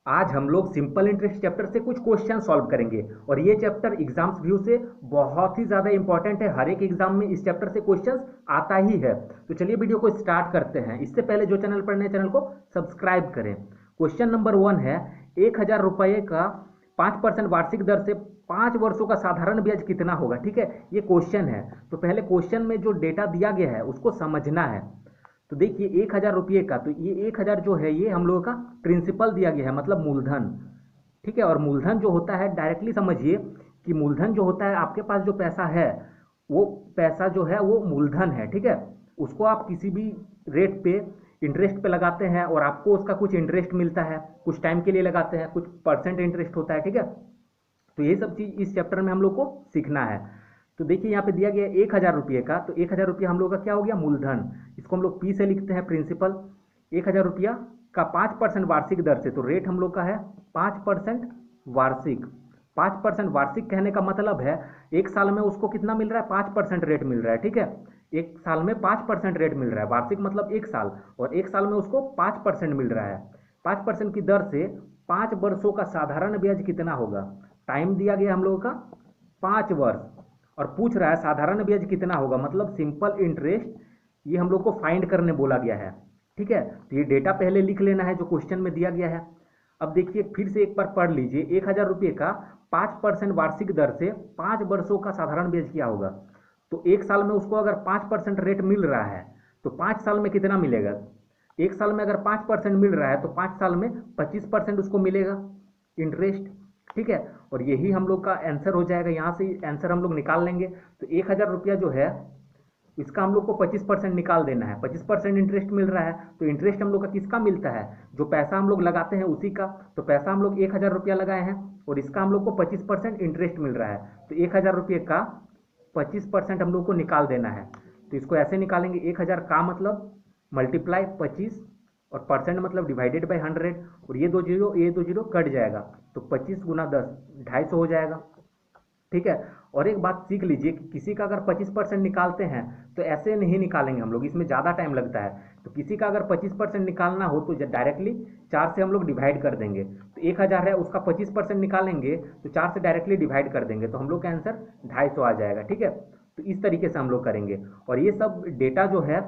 आज हम लोग सिंपल इंटरेस्ट चैप्टर से कुछ क्वेश्चन सॉल्व करेंगे और ये चैप्टर एग्जाम्स व्यू से बहुत ही ज़्यादा इंपॉर्टेंट है। हर एक एग्जाम में इस चैप्टर से क्वेश्चंस आता ही है। तो चलिए वीडियो को स्टार्ट करते हैं। इससे पहले जो चैनल पर नए, चैनल को सब्सक्राइब करें। क्वेश्चन नंबर 1 है 1,000 रुपये का 5% वार्षिक दर से 5 वर्षों का साधारण ब्याज कितना होगा। ठीक है, ये क्वेश्चन है। तो पहले क्वेश्चन में जो डेटा दिया गया है उसको समझना है। तो देखिए 1,000 रुपये का, तो ये 1,000 जो है ये हम लोगों का प्रिंसिपल दिया गया है, मतलब मूलधन। ठीक है, और मूलधन जो होता है डायरेक्टली समझिए कि मूलधन जो होता है, आपके पास जो पैसा है वो पैसा जो है वो मूलधन है। ठीक है, उसको आप किसी भी रेट पे इंटरेस्ट पे लगाते हैं और आपको उसका कुछ इंटरेस्ट मिलता है। कुछ टाइम के लिए लगाते हैं, कुछ परसेंट इंटरेस्ट होता है। ठीक है, तो ये सब चीज़ इस चैप्टर में हम लोग को सीखना है। तो देखिए यहाँ पे दिया गया 1,000 रुपये का, तो 1,000 रुपया हम लोग का क्या हो गया, मूलधन। इसको हम लोग पी से लिखते हैं, प्रिंसिपल। 1,000 रुपया का 5% वार्षिक दर से, तो रेट हम लोग का है 5% वार्षिक। 5% वार्षिक कहने का मतलब है एक साल में उसको कितना मिल रहा है, 5% रेट मिल रहा है। ठीक है, एक साल में 5% रेट मिल रहा है। वार्षिक मतलब एक साल, और एक साल में उसको 5% मिल रहा है। 5% की दर से 5 वर्षों का साधारण ब्याज कितना होगा। टाइम दिया गया हम लोगों का 5 वर्ष, और पूछ रहा है साधारण ब्याज कितना होगा, मतलब सिंपल इंटरेस्ट। ये हम लोग को फाइंड करने बोला गया है। ठीक है, तो ये डेटा पहले लिख लेना है जो क्वेश्चन में दिया गया है। अब देखिए फिर से एक बार पढ़ लीजिए, 1,000 रुपये का 5% वार्षिक दर से 5 वर्षों का साधारण ब्याज क्या होगा। तो एक साल में उसको अगर 5% रेट मिल रहा है तो 5 साल में कितना मिलेगा। एक साल में अगर 5% मिल रहा है तो 5 साल में 25% उसको मिलेगा इंटरेस्ट। ठीक है, और यही हम लोग का आंसर हो जाएगा। यहाँ से आंसर हम लोग निकाल लेंगे। तो 1,000 रुपया जो है इसका हम लोग को 25% निकाल देना है। 25% इंटरेस्ट मिल रहा है, तो इंटरेस्ट हम लोग का किसका मिलता है, जो पैसा हम लोग लगाते हैं उसी का। तो पैसा हम लोग 1,000 रुपया लगाए हैं और इसका हम लोग को 25% इंटरेस्ट मिल रहा है। तो 1,000 रुपये का 25% हम लोग को निकाल देना है। तो इसको ऐसे निकालेंगे, 1,000 का मतलब मल्टीप्लाई 25 और परसेंट मतलब डिवाइडेड बाई 100, और ये दो जीरो कट जाएगा। तो 25 गुना 10 250 हो जाएगा। ठीक है, और एक बात सीख लीजिए कि किसी का अगर 25% निकालते हैं तो ऐसे नहीं निकालेंगे हम लोग, इसमें ज़्यादा टाइम लगता है। तो किसी का अगर 25% निकालना हो तो डायरेक्टली 4 से हम लोग डिवाइड कर देंगे। तो 1,000 है, उसका 25% निकालेंगे तो 4 से डायरेक्टली डिवाइड कर देंगे, तो हम लोग का आंसर 250 आ जाएगा। ठीक है, तो इस तरीके से हम लोग करेंगे। और ये सब डेटा जो है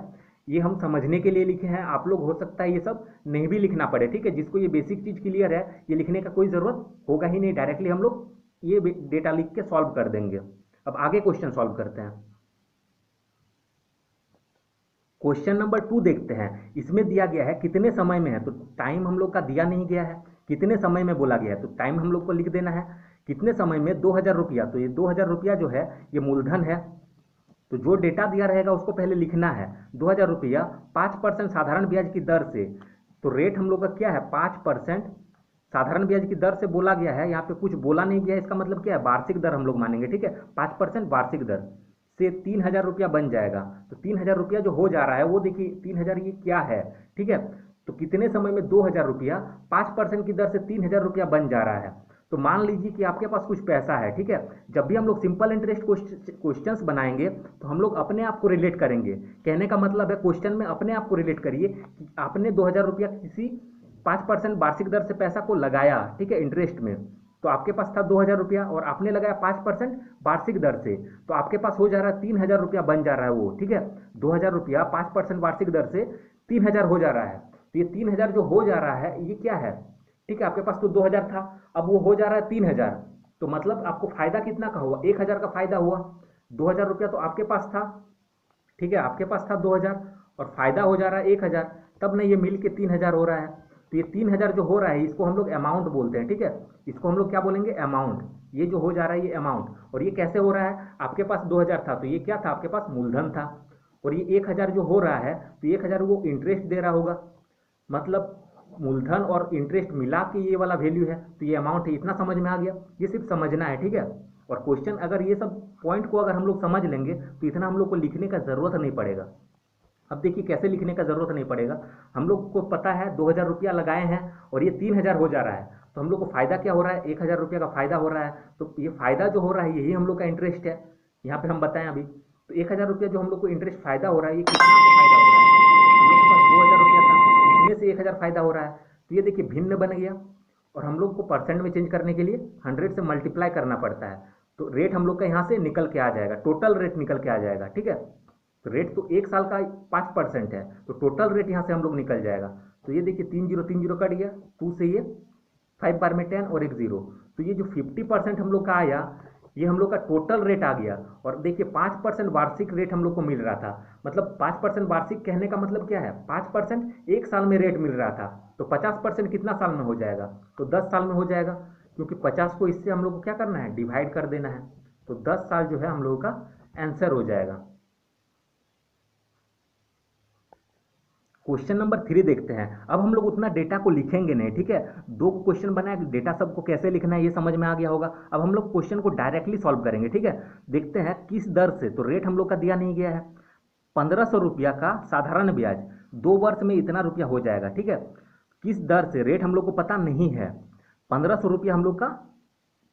ये हम समझने के लिए लिखे हैं। आप लोग हो सकता है ये सब नहीं भी लिखना पड़े। ठीक है, जिसको ये बेसिक चीज़ क्लियर है ये लिखने का कोई ज़रूरत होगा ही नहीं, डायरेक्टली हम लोग ये डेटा लिख के सॉल्व कर देंगे। अब आगे क्वेश्चन सॉल्व करते हैं। क्वेश्चन नंबर 2 देखते हैं। इसमें दिया गया है कितने समय में है, तो टाइम हम लोग का दिया नहीं गया है, कितने समय में बोला गया है, तो टाइम हम लोग को लिख देना है। कितने समय में, 2,000 रुपया, तो ये 2,000 रुपया जो है ये मूलधन है। तो जो डेटा दिया रहेगा उसको पहले लिखना है। 2,000 रुपया 5% साधारण ब्याज की दर से, तो रेट हम लोग का क्या है 5%। साधारण ब्याज की दर से बोला गया है, यहाँ पे कुछ बोला नहीं गया है, इसका मतलब क्या है वार्षिक दर हम लोग मानेंगे। ठीक है, 5% वार्षिक दर से 3,000 रुपया बन जाएगा। तो 3,000 रुपया जो हो जा रहा है वो देखिए 3,000 ये क्या है। ठीक है, तो कितने समय में 2,000 रुपया 5% की दर से 3,000 रुपया बन जा रहा है। तो मान लीजिए कि आपके पास कुछ पैसा है। ठीक है, जब भी हम लोग सिंपल इंटरेस्ट क्वेश्चंस बनाएंगे तो हम लोग अपने आप को रिलेट करेंगे। कहने का मतलब है क्वेश्चन में अपने आप को रिलेट करिए कि आपने 2,000 रुपया किसी 5% वार्षिक दर से पैसा को लगाया। ठीक है, इंटरेस्ट में, तो आपके पास था 2,000 रुपया और आपने लगाया 5% वार्षिक दर से, तो आपके पास हो जा रहा है 3,000 रुपया बन जा रहा है वो। ठीक है, 2,000 रुपया 5% वार्षिक दर से 3,000 हो जा रहा है। तो ये 3,000 जो हो जा रहा है ये क्या है। ठीक है, आपके पास तो 2,000 था, अब वो हो जा रहा है 3,000, तो मतलब आपको फायदा कितना का हुआ, 1,000 का फायदा हुआ। 2,000 रुपया तो आपके पास था। ठीक है, आपके पास था 2,000 और फायदा हो जा रहा है 1,000, तब ना ये मिल के 3,000 हो रहा है। तो ये 3,000 जो हो रहा है इसको हम लोग अमाउंट बोलते हैं। ठीक है, इसको हम लोग क्या बोलेंगे, अमाउंट। ये जो हो जा रहा है ये अमाउंट, और ये कैसे हो रहा है, आपके पास 2,000 था तो ये क्या था, आपके पास मूलधन था। और ये 1,000 जो हो रहा है तो 1,000 वो इंटरेस्ट दे रहा होगा, मतलब मूलधन और इंटरेस्ट मिला के ये वाला वैल्यू है, तो ये अमाउंट है। इतना समझ में आ गया, ये सिर्फ समझना है। ठीक है, और क्वेश्चन अगर ये सब पॉइंट को अगर हम लोग समझ लेंगे तो इतना हम लोग को लिखने का ज़रूरत नहीं पड़ेगा। अब देखिए कैसे लिखने का ज़रूरत नहीं पड़ेगा, हम लोग को पता है 2,000 रुपया लगाए हैं और ये 3,000 हो जा रहा है, तो हम लोग को फ़ायदा क्या हो रहा है, 1,000 रुपया का फ़ायदा हो रहा है। तो ये फ़ायदा जो हो रहा है यही हम लोग का इंटरेस्ट है। यहाँ पे हम बताएं अभी, तो 1,000 रुपया जो हम लोग को इंटरेस्ट फ़ायदा हो रहा है ये कितना से फ़ायदा हो रहा है, हम लोग के पास 2,000 रुपया था, इसमें से 1,000 फ़ायदा हो रहा है। तो ये देखिए भिन्न बन गया, और हम लोग को परसेंट में चेंज करने के लिए 100 से मल्टीप्लाई करना पड़ता है। तो रेट हम लोग का यहाँ से निकल के आ जाएगा, टोटल रेट निकल के आ जाएगा, ठीक है। तो रेट तो एक साल का 5% है, तो टोटल रेट यहाँ से हम लोग निकल जाएगा। तो ये देखिए 3 0 कट गया, 2 से ये 5 बार में 10 और एक 0। तो ये जो 50% हम लोग का आया, ये हम लोग का टोटल रेट आ गया। और देखिए 5% वार्षिक रेट हम लोग को मिल रहा था। मतलब 5% वार्षिक कहने का मतलब क्या है, 5% एक साल में रेट मिल रहा था। तो 50% कितना साल में हो जाएगा, तो 10 साल में हो जाएगा, क्योंकि 50 को इससे हम लोग को क्या करना है, डिवाइड कर देना है। तो 10 साल जो है हम लोगों का आंसर हो जाएगा। क्वेश्चन नंबर 3 देखते हैं। अब हम लोग उतना डेटा को लिखेंगे नहीं, ठीक है। 2 क्वेश्चन बनाए, डेटा सबको कैसे लिखना है ये समझ में आ गया होगा। अब हम लोग क्वेश्चन को डायरेक्टली सॉल्व करेंगे, ठीक है। देखते हैं किस दर से, तो रेट हम लोग का दिया नहीं गया है। 1500 रुपया का साधारण ब्याज 2 वर्ष में इतना रुपया हो जाएगा, ठीक है। किस दर से, रेट हम लोग को पता नहीं है। 1500 रुपया हम लोग का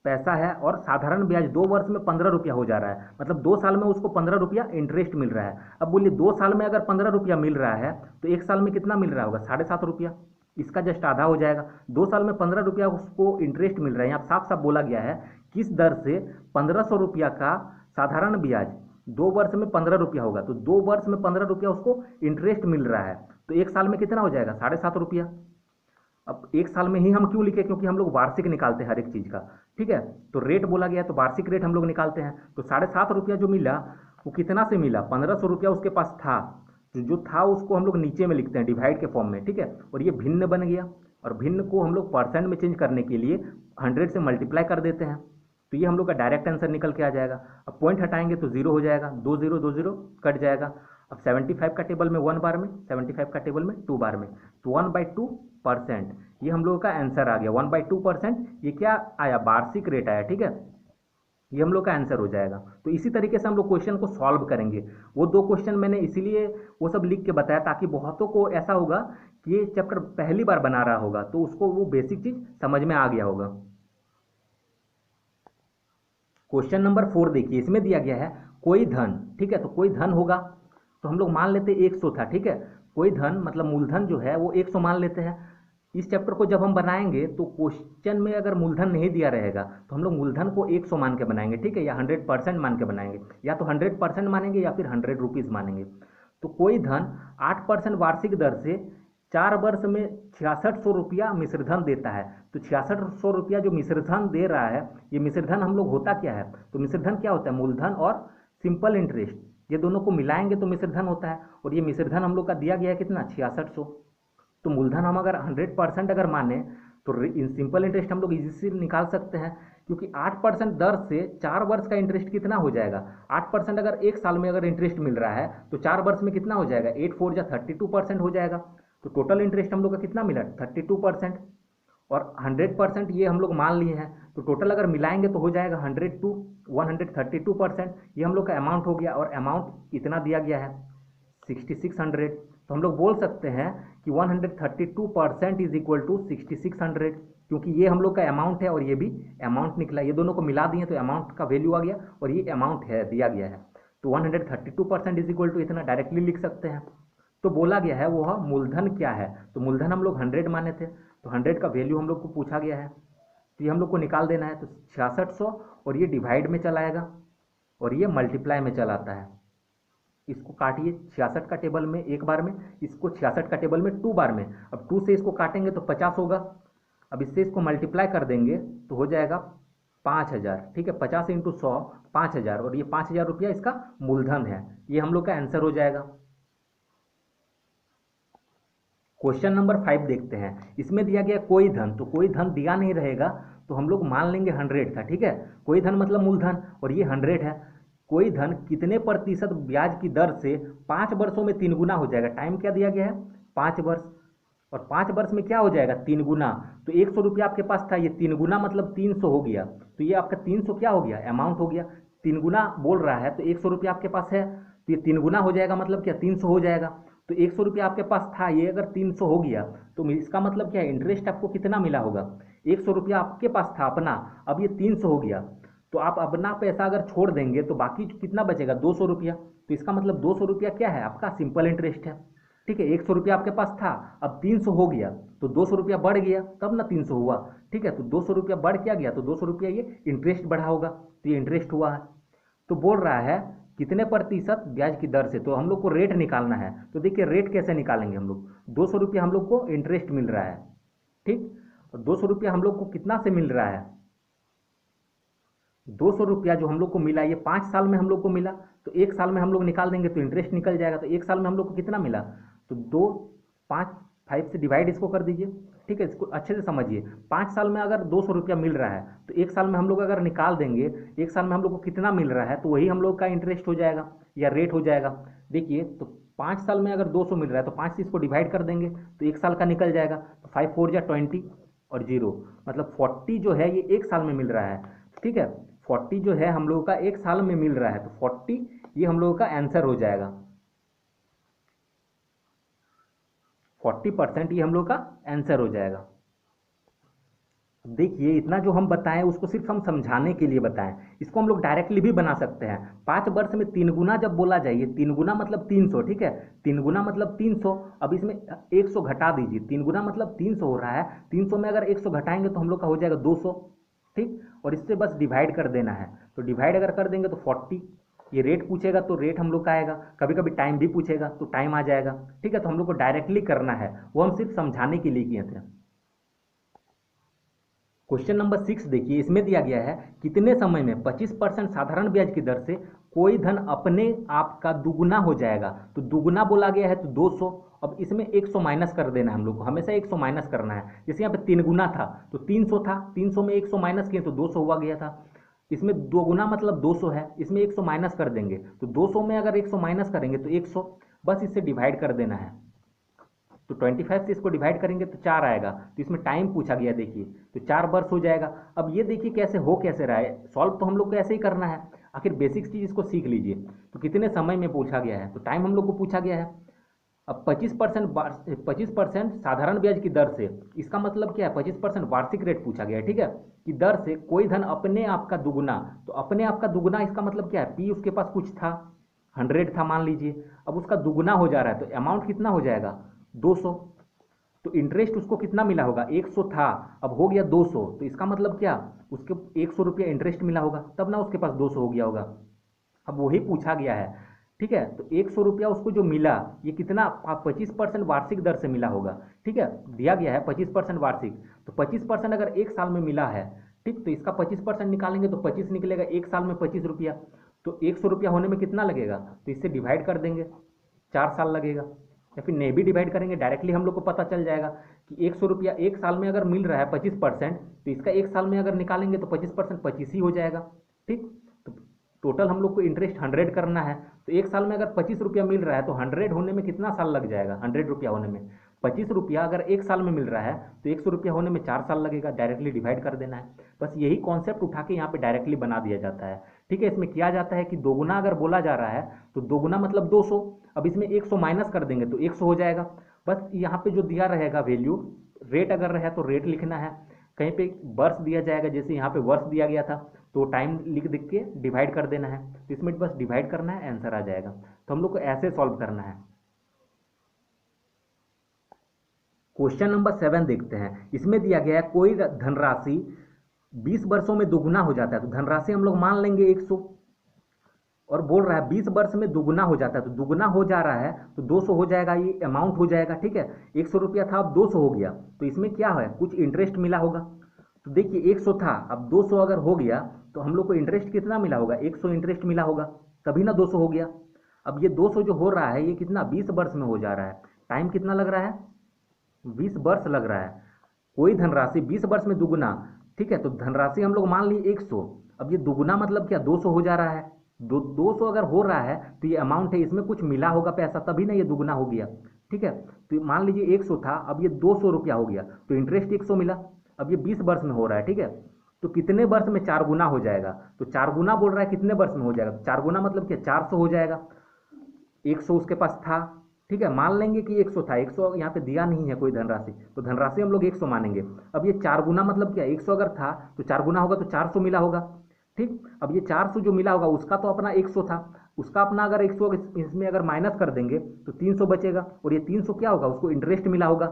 पैसा है और साधारण ब्याज 2 वर्ष में 15 रुपया हो जा रहा है, मतलब 2 साल में उसको 15 रुपया इंटरेस्ट मिल रहा है। अब बोलिए 2 साल में अगर 15 रुपया मिल रहा है तो 1 साल में कितना मिल रहा होगा, 7.5 रुपया। इसका जस्ट आधा हो जाएगा। 2 साल में 15 रुपया उसको इंटरेस्ट मिल रहा है। यहाँ साफ साफ बोला गया है किस दर से 1500 रुपया का साधारण ब्याज 2 वर्ष में 15 रुपया होगा। तो 2 वर्ष में 15 रुपया उसको इंटरेस्ट मिल रहा है, तो 1 साल में कितना हो जाएगा, 7.5 रुपया। अब 1 साल में ही हम क्यों लिखे, क्योंकि हम लोग वार्षिक निकालते हैं हर एक चीज का, ठीक है। तो रेट बोला गया तो वार्षिक रेट हम लोग निकालते हैं। तो 7.5 रुपया जो मिला वो कितना से मिला, 1500 रुपया उसके पास था। तो जो था उसको हम लोग नीचे में लिखते हैं डिवाइड के फॉर्म में, ठीक है। और ये भिन्न बन गया, और भिन्न को हम लोग परसेंट में चेंज करने के लिए 100 से मल्टीप्लाई कर देते हैं। तो ये हम लोग का डायरेक्ट आंसर निकल के आ जाएगा। अब पॉइंट हटाएंगे तो 0 हो जाएगा, 2 0 2 0 कट जाएगा। अब 75 का टेबल में 1 बार में, 75 का टेबल में 2 बार में, तो 1/2%, ये हम लोगों का आंसर आ गया। 1/2% ये क्या आया, वार्षिक रेट आया, ठीक है। ये हम लोग का आंसर हो जाएगा। तो इसी तरीके से हम लोग क्वेश्चन को सॉल्व करेंगे। वो 2 क्वेश्चन मैंने इसीलिए वो सब लिख के बताया ताकि बहुतों को ऐसा होगा कि ये चैप्टर पहली बार बना रहा होगा तो उसको वो बेसिक चीज समझ में आ गया होगा। क्वेश्चन नंबर 4 देखिए, इसमें दिया गया है कोई धन, ठीक है। तो कोई धन होगा, तो हम लोग मान लेते 100 था, ठीक है। कोई धन मतलब मूलधन जो है वो 100 मान लेते हैं। इस चैप्टर को जब हम बनाएंगे तो क्वेश्चन में अगर मूलधन नहीं दिया रहेगा तो हम लोग मूलधन को 100 मान के बनाएंगे, ठीक है, या 100% मान के बनाएंगे, या तो 100% मानेंगे या फिर 100 रुपीज़ मानेंगे। तो कोई धन 8% वार्षिक दर से 4 वर्ष में 6600 रुपया मिश्रधन देता है। तो 6600 रुपया जो मिश्रधन दे रहा है, ये मिश्रधन हम लोग होता क्या है, तो मिश्रधन क्या होता है, मूलधन और सिंपल इंटरेस्ट, ये दोनों को मिलाएंगे तो मिश्रधन होता है। और ये मिश्रधन हम लोग का दिया गया है कितना, 6600। तो मूलधन हम अगर 100% अगर माने तो इन सिंपल इंटरेस्ट हम लोग इजी से निकाल सकते हैं, क्योंकि 8% दर से 4 वर्ष का इंटरेस्ट कितना हो जाएगा, 8% अगर 1 साल में अगर इंटरेस्ट मिल रहा है तो 4 वर्ष में कितना हो जाएगा, 8 4 जा 32% हो जाएगा। तो टोटल इंटरेस्ट हम लोग का कितना मिला, 32%। और 100% ये हम लोग मान लिए हैं, तो टोटल अगर मिलाएंगे तो हो जाएगा 100 to 132%। ये हम लोग का अमाउंट हो गया, और अमाउंट इतना दिया गया है 6600। तो हम लोग बोल सकते हैं कि 132% इज इक्वल टू 6600, क्योंकि ये हम लोग का अमाउंट है और ये भी अमाउंट निकला, ये दोनों को मिला दिए तो अमाउंट का वैल्यू आ गया, और ये अमाउंट है दिया गया है। तो 132% इज इक्वल टू इतना डायरेक्टली लिख सकते हैं। तो बोला गया है वो मूलधन क्या है, तो मूलधन हम लोग 100 माने थे, तो 100 का वैल्यू हम लोग को पूछा गया है, तो ये हम लोग को निकाल देना है। तो 6600, और ये डिवाइड में चलाएगा और ये मल्टीप्लाई में चलाता है। इसको काटिए 66 का टेबल में 1 बार में, इसको 66 का टेबल में 2 बार में। अब 2 से इसको काटेंगे तो 50 होगा। अब इससे इसको मल्टीप्लाई कर देंगे तो हो जाएगा 5000, ठीक है। 50 × 100 5000, और ये 5000 रुपया इसका मूलधन है। ये हम लोग का आंसर हो जाएगा। क्वेश्चन नंबर 5 देखते हैं। इसमें दिया गया कोई धन, तो कोई धन दिया नहीं रहेगा तो हम लोग मान लेंगे 100 था, ठीक है। कोई धन मतलब मूलधन, और ये 100 है। कोई धन कितने प्रतिशत ब्याज की दर से 5 वर्षों में 3 गुना हो जाएगा। टाइम क्या दिया गया है, 5 वर्ष, और 5 वर्ष में क्या हो जाएगा, 3 गुना। तो 100 रुपया आपके पास था, ये 3 गुना मतलब 300 हो गया। तो ये आपका 300 क्या हो गया, अमाउंट हो गया। 3 गुना बोल रहा है तो 100 रुपया आपके पास है, तो ये 3 गुना हो जाएगा, मतलब क्या 300 हो जाएगा। तो 100 रुपया आपके पास था, ये अगर 300 हो गया तो इसका मतलब क्या है, इंटरेस्ट आपको कितना मिला होगा। 100 रुपया आपके पास था अपना, अब ये 300 हो गया, तो आप अपना पैसा अगर छोड़ देंगे तो बाकी कितना बचेगा, 200 रुपया। तो इसका मतलब 200 रुपया क्या है, आपका सिंपल इंटरेस्ट है, ठीक है। 100 रुपया आपके पास था, अब 300 हो गया, तो 200 रुपया बढ़ गया तब ना 300 हुआ। ठीक है, तो 200 रुपया बढ़ क्या गया, तो 200 रुपया ये इंटरेस्ट बढ़ा होगा, तो ये इंटरेस्ट हुआ है। तो बोल रहा है कितने प्रतिशत ब्याज की दर से, तो हम लोग को रेट निकालना है। तो देखिए रेट कैसे निकालेंगे हम लोग, 200 रुपया हम लोग को इंटरेस्ट मिल रहा है, ठीक, और 200 रुपया हम लोग को कितना से मिल रहा है, 200 रुपया जो हम लोग को मिला ये 5 साल में हम लोग को मिला, तो 1 साल में हम लोग निकाल देंगे तो इंटरेस्ट निकल जाएगा। तो 1 साल में हम लोग को कितना मिला, तो 5 से डिवाइड इसको कर दीजिए। ठीक है, इसको अच्छे से समझिए, 5 साल में अगर 200 रुपया मिल रहा है तो 1 साल में हम लोग अगर निकाल देंगे, 1 साल में हम लोग को कितना मिल रहा है, तो वही हम लोग का इंटरेस्ट हो जाएगा या रेट हो जाएगा। देखिए तो 5 साल में अगर 200 मिल रहा है तो 5 से इसको डिवाइड कर देंगे तो 1 साल का निकल जाएगा। तो 5 4 जा 20 और 0 मतलब 40 जो है ये 1 साल में मिल रहा है। ठीक है, 40 जो है हम लोगों का 1 साल में मिल रहा है, तो 40 ये हम लोगों का आंसर हो जाएगा। 40% ये हम लोग का आंसर हो जाएगा। देखिए इतना जो हम बताएं उसको सिर्फ हम समझाने के लिए बताएं, इसको हम लोग डायरेक्टली भी बना सकते हैं। 5 वर्ष में 3 गुना जब बोला जाए, 3 गुना मतलब 300, ठीक है, 3 गुना मतलब 300। अब इसमें 100 घटा दीजिए, 3 गुना मतलब 300 हो रहा है, 300 में अगर 100 घटाएंगे तो हम लोग का हो जाएगा 200, ठीक, और इससे बस डिवाइड कर देना है। तो डिवाइड अगर कर देंगे तो 40, ये रेट पूछेगा तो रेट हम लोग का आएगा, कभी कभी टाइम भी पूछेगा तो टाइम आ जाएगा। ठीक है, तो हम लोग को डायरेक्टली करना है, वो हम सिर्फ समझाने के लिए किए थे। क्वेश्चन नंबर 6 देखिए, इसमें दिया गया है कितने समय में 25% साधारण ब्याज की दर से कोई धन अपने आप का दुगुना हो जाएगा। तो दुगुना बोला गया है तो 200, अब इसमें 100 माइनस कर देना है हम लोग को, हमेशा 100 माइनस करना है। जैसे यहाँ पे 3 गुना था तो 300 था, 300 में 100 माइनस किए तो 200 हुआ गया था। इसमें 2 गुना मतलब 200 है, इसमें 100 माइनस कर देंगे तो 200 में अगर 100 माइनस करेंगे तो 100, बस इससे डिवाइड कर देना है। तो 25 से इसको डिवाइड करेंगे तो 4 आएगा, तो इसमें टाइम पूछा गया देखिए, तो 4 वर्ष हो जाएगा। अब ये देखिए कैसे हो कैसे रहा है, सॉल्व तो हम लोग को ऐसे ही करना है, आखिर बेसिक चीज इसको सीख लीजिए। तो कितने समय में पूछा गया है, तो टाइम हम लोग को पूछा गया है। अब 25% साधारण ब्याज की दर से, इसका मतलब क्या है, 25% वार्षिक रेट पूछा गया है, ठीक है, कि दर से कोई धन अपने आप का दुगुना। तो अपने आप का दुगुना इसका मतलब क्या है, पी उसके पास कुछ था, 100 था मान लीजिए, अब उसका दुगुना हो जा रहा है तो अमाउंट कितना हो जाएगा 200। तो इंटरेस्ट उसको कितना मिला होगा, 100 था, अब हो गया 200, तो इसका मतलब क्या, उसके 100 रुपया इंटरेस्ट मिला होगा तब ना उसके पास 200 हो गया होगा। अब वही पूछा गया है, ठीक है, तो 100 रुपया उसको जो मिला ये कितना 25% वार्षिक दर से मिला होगा। ठीक है, दिया गया है 25% वार्षिक, तो 25% अगर 1 साल में मिला है, ठीक, तो इसका 25% निकालेंगे तो 25 निकलेगा, 1 साल में 25 रुपया, तो 100 रुपया होने में कितना लगेगा, तो इससे डिवाइड कर देंगे, 4 साल लगेगा। या फिर नहीं भी डिवाइड करेंगे, डायरेक्टली हम लोग को पता चल जाएगा कि 100 रुपया 1 साल में अगर मिल रहा है 25%, तो इसका 1 साल में अगर निकालेंगे तो 25% 25 ही हो जाएगा। ठीक, तो टोटल हम लोग को इंटरेस्ट 100 करना है, तो 1 साल में अगर 25 रुपया मिल रहा है तो 100 होने में कितना साल लग जाएगा, 100 रुपया होने में 25 रुपया अगर 1 साल में मिल रहा है तो 100 रुपया होने में 4 साल लगेगा, डायरेक्टली डिवाइड कर देना है। बस यही कॉन्सेप्ट उठा के यहाँ पे डायरेक्टली बना दिया जाता है। ठीक है, इसमें किया जाता है कि दोगुना अगर बोला जा रहा है तो दोगुना मतलब 200, अब इसमें 100 माइनस कर देंगे तो 100 हो जाएगा। बस यहाँ पे जो दिया रहेगा वैल्यू, रेट अगर रहे तो रेट लिखना है, कहीं पे वर्ष दिया जाएगा, जैसे यहाँ पे वर्ष दिया गया था तो टाइम लिख के डिवाइड कर देना है, तो इसमें बस डिवाइड करना है, आंसर आ जाएगा। तो हम लोग को ऐसे सॉल्व करना है। क्वेश्चन नंबर 7 देखते हैं, इसमें दिया गया है कोई धनराशि 20 वर्षों में दोगुना हो जाता है। तो धनराशि हम लोग मान लेंगे 100, और बोल रहा है 20 वर्ष में दुगुना हो जाता है, तो दुगुना हो जा रहा है तो 200 हो जाएगा, ये अमाउंट हो जाएगा। ठीक है, 100 रुपया था अब 200 हो गया, तो इसमें क्या है, कुछ इंटरेस्ट मिला होगा। तो देखिए 100 था, अब 200 अगर हो गया तो हम लोग को इंटरेस्ट कितना मिला होगा, 100 इंटरेस्ट मिला होगा, तभी ना 200 हो गया। अब ये 200 जो हो रहा है ये कितना 20 वर्ष में हो जा रहा है, टाइम कितना लग रहा है, 20 वर्ष लग रहा है। कोई धनराशि 20 वर्ष में दुगुना, ठीक है, तो धनराशि हम लोग मान ली 100, अब ये दुगुना मतलब क्या 200 हो जा रहा है, 200 अगर हो रहा है तो ये अमाउंट है, इसमें कुछ मिला होगा पैसा तभी ना ये दुगुना हो गया। ठीक है, तो मान लीजिए 100 था, अब ये 200 रुपया हो गया, तो इंटरेस्ट 100 मिला, अब ये 20 वर्ष में हो रहा है। ठीक है, तो कितने वर्ष में 4 गुना हो जाएगा, तो 4 गुना बोल रहा है कितने वर्ष में हो जाएगा, तो 4 गुना मतलब क्या 400 हो जाएगा, 100 उसके पास था। ठीक है, मान लेंगे कि 100 था, 100 यहाँ पे दिया नहीं है कोई धनराशि, तो धनराशि हम लोग 100 मानेंगे। अब ये 4 गुना मतलब क्या, 100 अगर था तो 4 गुना होगा तो 400 मिला होगा। ठीक, अब ये 400 जो मिला होगा उसका तो अपना 100 था, उसका अपना अगर 100 इसमें अगर माइनस कर देंगे तो 300 बचेगा, और ये 300 क्या होगा, उसको इंटरेस्ट मिला होगा,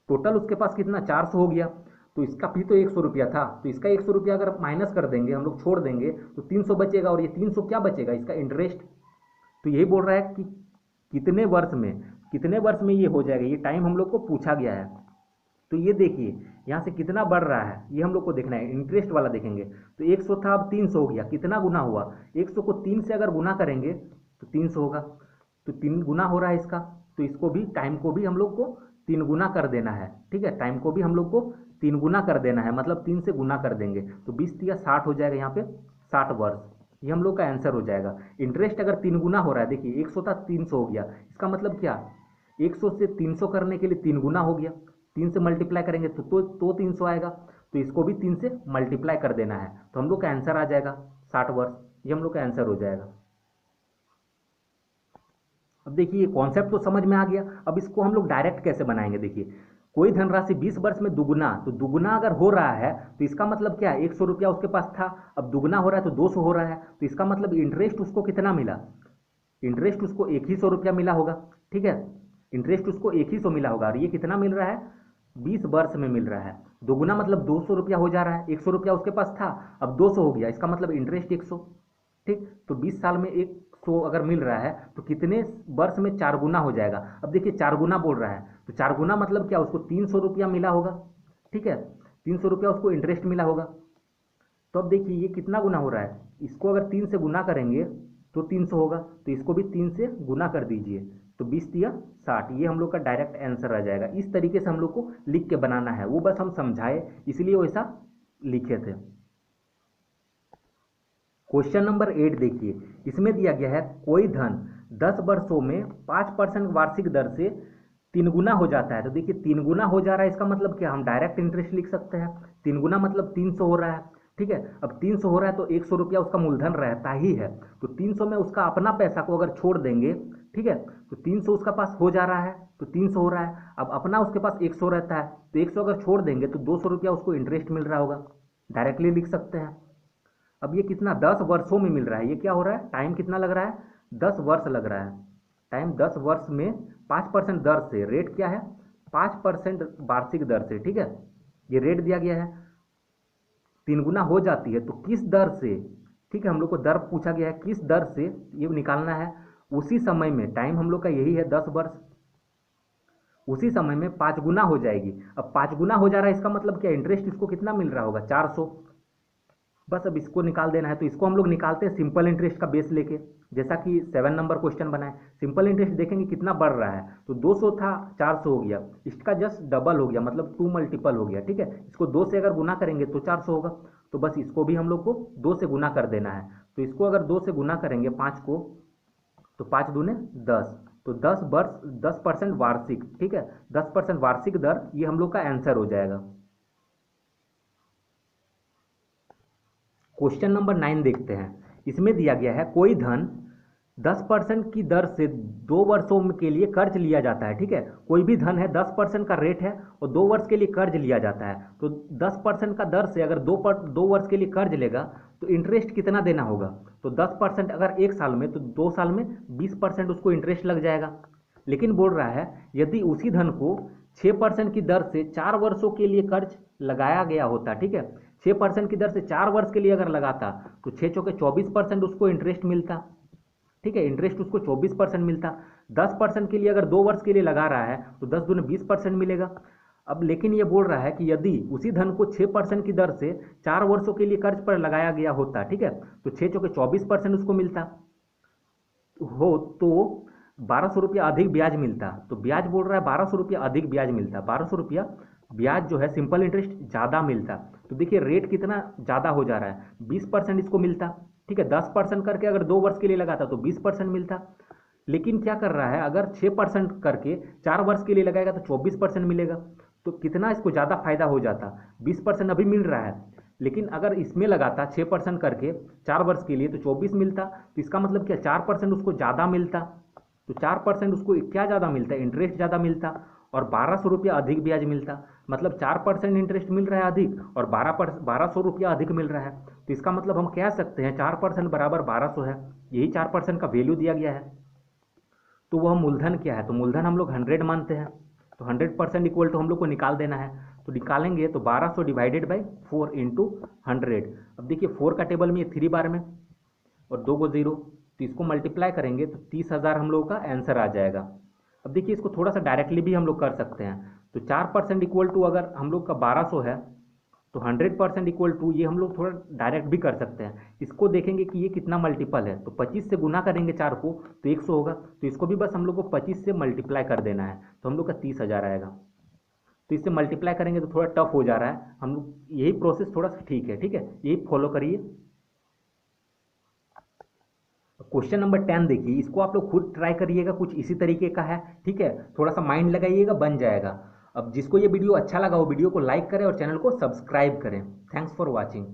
टोटल उसके पास कितना 400 हो गया, तो इसका भी तो 100 रुपया था, तो इसका 100 रुपया अगर माइनस कर देंगे हम लोग, छोड़ देंगे, तो 300 बचेगा, और ये 300 क्या बचेगा, इसका इंटरेस्ट। तो यही बोल रहा है कि कितने वर्ष में ये हो जाएगा, ये टाइम हम लोग को पूछा गया है। तो ये देखिए यहाँ से कितना बढ़ रहा है, ये हम लोग को देखना है, इंटरेस्ट वाला देखेंगे। तो 100 था, अब 300 हो गया, कितना गुना हुआ, 100 को 3 से अगर गुना करेंगे तो 300 होगा, तो 3 गुना हो रहा है इसका। तो इसको भी, टाइम को भी हम लोग को 3 गुना कर देना है, ठीक है, टाइम को भी हम लोग को 3 गुना कर देना है, मतलब 3 से गुना कर देंगे, तो 20 या 60 हो जाएगा यहाँ पे, 60 वर्ष, ये हम लोग का आंसर हो जाएगा। इंटरेस्ट अगर 3 गुना हो रहा है, देखिए 100 था 300 हो गया, इसका मतलब क्या, 100 से 300 करने के लिए 3 गुना हो गया, 3 से मल्टीप्लाई करेंगे तो 300 आएगा, तो इसको भी 3 से मल्टीप्लाई कर देना है, तो हम लोग का आंसर आ जाएगा 60 वर्ष, ये हम लोग का आंसर हो जाएगा। अब देखिए कॉन्सेप्ट तो समझ में आ गया, अब इसको हम लोग डायरेक्ट कैसे बनाएंगे। देखिए कोई धनराशि 20 वर्ष में दुगुना, तो दुगुना अगर हो रहा है तो इसका मतलब क्या है, 100 रुपया उसके पास था, अब दुगुना हो रहा है तो 200 हो रहा है, तो इसका मतलब इंटरेस्ट उसको कितना मिला, इंटरेस्ट उसको 100 रुपया मिला होगा, ठीक है, इंटरेस्ट उसको 100 मिला होगा, और ये कितना मिल रहा है, 20 वर्ष में मिल रहा है। दोगुना मतलब 200 रुपया हो जा रहा है, 100 रुपया उसके पास था, अब 200 हो गया, इसका मतलब इंटरेस्ट 100, ठीक। तो 20 साल में 100 अगर मिल रहा है तो कितने वर्ष में 4 गुना हो जाएगा। अब देखिए 4 गुना बोल रहा है, तो 4 गुना मतलब क्या, उसको 300 रुपया मिला होगा, ठीक है, 300 रुपया उसको इंटरेस्ट मिला होगा। तो अब देखिए ये कितना गुना हो रहा है, इसको अगर 3 से गुना करेंगे तो 300 होगा, तो इसको भी 3 से गुना कर दीजिए, तो 20 या 60, ये हम लोग का डायरेक्ट आंसर आ जाएगा। इस तरीके से हम लोग को लिख के बनाना है, वो बस हम समझाए इसलिए वैसा लिखे थे। क्वेश्चन नंबर 8 देखिए, इसमें दिया गया है कोई धन 10 वर्षों में 5% वार्षिक दर से 3 गुना हो जाता है। तो देखिए 3 गुना हो जा रहा है, इसका मतलब क्या, हम डायरेक्ट इंटरेस्ट लिख सकते हैं, 3 गुना मतलब 300 हो रहा है, ठीक है। अब 300 हो रहा है तो 100 रुपया उसका मूलधन रहता ही है, तो 300 में उसका अपना पैसा को अगर छोड़ देंगे, ठीक है, तो 300 उसका पास हो जा रहा है, तो 300 हो रहा है, अब अपना उसके पास 100 रहता है, तो 100 अगर छोड़ देंगे तो 200 रुपया उसको इंटरेस्ट मिल रहा होगा, डायरेक्टली लिख सकते हैं। अब ये कितना 10 वर्षों में मिल रहा है, ये क्या हो रहा है, टाइम कितना लग रहा है, 10 वर्ष लग रहा है, टाइम 10 वर्ष में 5% दर से, रेट क्या है 5% वार्षिक दर से, ठीक है, ये रेट दिया गया है, 3 गुना हो जाती है, तो किस दर से, ठीक है, हम लोग को दर पूछा गया है, किस दर से ये निकालना है, उसी समय में, टाइम हम लोग का यही है 10 वर्ष, उसी समय में 5 गुना हो जाएगी। अब 5 गुना हो जा रहा है, इसका मतलब क्या, इंटरेस्ट इसको कितना मिल रहा होगा 400, बस अब इसको निकाल देना है। तो इसको हम लोग निकालते हैं सिंपल इंटरेस्ट का बेस लेके, जैसा कि 7 नंबर क्वेश्चन बनाए, सिंपल इंटरेस्ट देखेंगे कितना बढ़ रहा है, तो 200 था 400 हो गया, इसका जस्ट डबल हो गया, मतलब 2 मल्टीपल हो गया, ठीक है, इसको 2 से अगर गुना करेंगे तो 400 होगा, तो बस इसको भी हम लोग को 2 से गुना कर देना है। तो इसको अगर 2 से गुना करेंगे 5 को, तो 5 दूने 10, तो 10 वर्ष 10% वार्षिक, ठीक है, 10% वार्षिक दर, ये हम लोग का आंसर हो जाएगा। क्वेश्चन नंबर 9 देखते हैं, इसमें दिया गया है कोई धन 10% की दर से 2 वर्षों के लिए कर्ज लिया जाता है, ठीक है, कोई भी धन है 10% का रेट है और 2 वर्ष के लिए कर्ज लिया जाता है, तो 10% का दर से अगर 2 वर्ष के लिए कर्ज लेगा तो इंटरेस्ट कितना देना होगा, तो 10% अगर 1 साल में, तो 2 साल में 20% उसको इंटरेस्ट लग जाएगा। लेकिन बोल रहा है यदि उसी धन को 6% की दर से 4 वर्षों के लिए कर्ज लगाया गया होता, ठीक है, 6% की दर से 4 वर्ष के लिए अगर लगाता तो 6 चौके 24% उसको इंटरेस्ट मिलता, ठीक है, इंटरेस्ट उसको 24% मिलता। 10% के लिए अगर 2 वर्ष के लिए लगा रहा है तो 10 दूने 20% मिलेगा। अब लेकिन ये बोल रहा है कि यदि उसी धन को 6% की दर से 4 वर्षों के लिए कर्ज पर लगाया गया होता, ठीक है, तो 6 चौके 24% उसको मिलता हो, तो 1200 रुपया अधिक ब्याज मिलता। तो ब्याज बोल रहा है 1200 रुपया अधिक ब्याज मिलता, 1200 रुपया ब्याज जो है सिंपल इंटरेस्ट ज़्यादा मिलता। तो देखिए रेट कितना ज़्यादा हो जा रहा है, 20% इसको मिलता, ठीक है, 10% करके अगर 2 वर्ष के लिए लगाता तो 20% मिलता। लेकिन क्या कर रहा है, अगर 6% करके 4 वर्ष के लिए लगाएगा तो 24% मिलेगा, तो कितना इसको ज़्यादा फायदा हो जाता, 20% अभी मिल रहा है, लेकिन अगर इसमें लगाता 6% करके 4 वर्ष के लिए तो 24 मिलता, तो इसका मतलब क्या 4% उसको ज़्यादा मिलता, तो 4% उसको क्या ज़्यादा मिलता है, इंटरेस्ट ज़्यादा मिलता, और 1200 रुपया अधिक ब्याज मिलता, मतलब 4% इंटरेस्ट मिल रहा है अधिक और 1200 रुपया अधिक मिल रहा है। तो इसका मतलब हम कह सकते हैं 4% बराबर 1200 है, यही 4% का वैल्यू दिया गया है। तो वह मूलधन क्या है, तो मूलधन हम लोग 100 मानते हैं, तो 100% इक्वल टू हम लोग को निकाल देना है। तो निकालेंगे तो 1200 डिवाइडेड बाई 4 इंटू 100। अब देखिए 4 का टेबल में ये 3 बार में और 2 को 0, तो इसको मल्टीप्लाई करेंगे तो 30,000 हम लोग का आंसर आ जाएगा। अब देखिए इसको थोड़ा सा डायरेक्टली भी हम लोग कर सकते हैं। तो 4% इक्वल टू अगर हम लोग का 1200 है तो 100% इक्वल टू ये हम लोग थोड़ा डायरेक्ट भी कर सकते हैं। इसको देखेंगे कि ये कितना मल्टीपल है, तो 25 से गुना करेंगे 4 को तो 100 होगा। तो इसको भी बस हम लोग को 25 से मल्टीप्लाई कर देना है, तो हम लोग का 30,000 आएगा। तो इससे मल्टीप्लाई करेंगे तो थोड़ा टफ हो जा रहा है, हम लोग यही प्रोसेस थोड़ा सा ठीक है यही फॉलो करिए। क्वेश्चन नंबर 10 देखिए, इसको आप लोग खुद ट्राई करिएगा, कुछ इसी तरीके का है, ठीक है। थोड़ा सा माइंड लगाइएगा, बन जाएगा। अब जिसको ये वीडियो अच्छा लगा वो वीडियो को लाइक करें और चैनल को सब्सक्राइब करें। Thanks for watching.